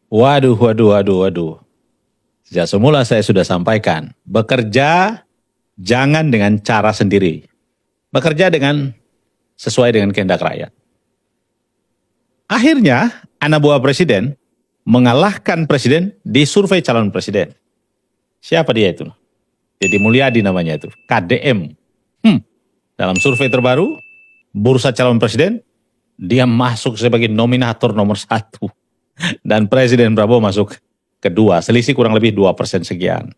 Waduh, waduh, waduh, waduh. Sejak semula saya sudah sampaikan, bekerja jangan dengan cara sendiri. Bekerja dengan sesuai dengan kehendak rakyat. Akhirnya, anak buah presiden mengalahkan presiden di survei calon presiden. Siapa dia itu? Deddy Mulyadi namanya itu, KDM. Dalam survei terbaru, bursa calon presiden, dia masuk sebagai nominator nomor 1. Dan Presiden Prabowo masuk kedua, selisih kurang lebih 2% sekian.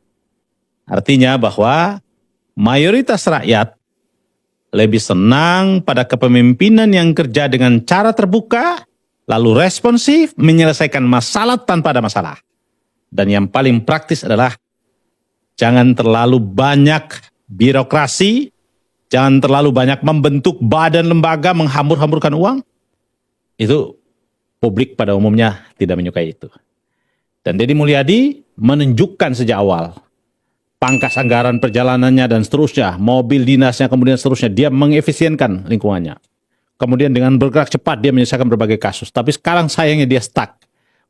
Artinya bahwa mayoritas rakyat lebih senang pada kepemimpinan yang kerja dengan cara terbuka, lalu responsif, menyelesaikan masalah tanpa ada masalah. Dan yang paling praktis adalah jangan terlalu banyak birokrasi, jangan terlalu banyak membentuk badan lembaga, menghambur-hamburkan uang. Itu publik pada umumnya tidak menyukai itu. Dan Deddy Mulyadi menunjukkan sejak awal pangkas anggaran perjalanannya dan seterusnya, mobil dinasnya kemudian seterusnya, dia mengefisienkan lingkungannya. Kemudian dengan bergerak cepat dia menyelesaikan berbagai kasus. Tapi sekarang sayangnya dia stuck.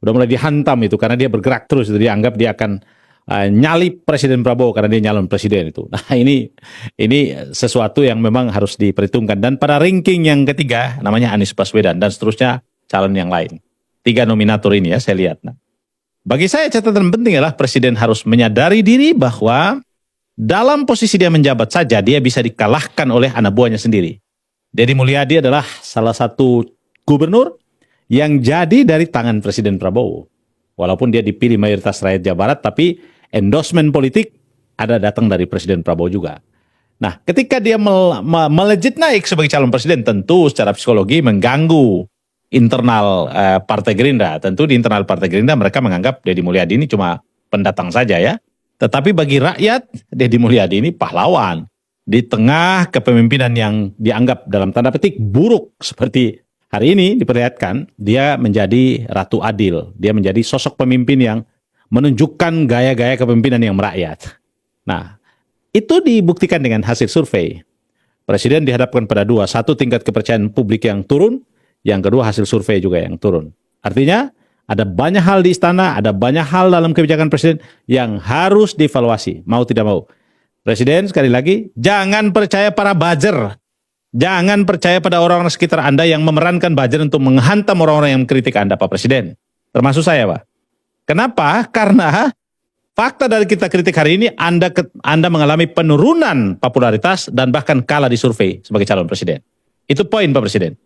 Udah mulai dihantam itu karena dia bergerak terus, itu dianggap dia akan nyalip Presiden Prabowo karena dia nyalon presiden itu. Nah ini sesuatu yang memang harus diperhitungkan. Dan pada ranking yang ketiga namanya Anies Baswedan dan seterusnya calon yang lain. 3 nominator ini ya saya lihat. Nah, bagi saya catatan penting adalah presiden harus menyadari diri bahwa dalam posisi dia menjabat saja dia bisa dikalahkan oleh anak buahnya sendiri. Deddy Mulyadi adalah salah satu gubernur yang jadi dari tangan Presiden Prabowo. Walaupun dia dipilih mayoritas rakyat Jawa Barat, tapi endorsement politik ada datang dari Presiden Prabowo juga. Nah, ketika dia melejit naik sebagai calon presiden, tentu secara psikologi mengganggu internal Partai Gerindra. Tentu di internal Partai Gerindra mereka menganggap Deddy Mulyadi ini cuma pendatang saja ya. Tetapi bagi rakyat, Deddy Mulyadi ini pahlawan. Di tengah kepemimpinan yang dianggap dalam tanda petik buruk seperti hari ini diperlihatkan, dia menjadi ratu adil. Dia menjadi sosok pemimpin yang menunjukkan gaya-gaya kepemimpinan yang merakyat. Nah, itu dibuktikan dengan hasil survei. Presiden dihadapkan pada 2, satu tingkat kepercayaan publik yang turun, yang kedua hasil survei juga yang turun. Artinya ada banyak hal di istana, ada banyak hal dalam kebijakan presiden yang harus dievaluasi, mau tidak mau. Presiden sekali lagi, jangan percaya para buzzer. Jangan percaya pada orang-orang sekitar Anda yang memerankan buzzer untuk menghantam orang-orang yang mengkritik Anda, Pak Presiden. Termasuk saya, Pak. Kenapa? Karena fakta dari kita kritik hari ini, Anda mengalami penurunan popularitas dan bahkan kalah di survei sebagai calon presiden. Itu poin Pak Presiden.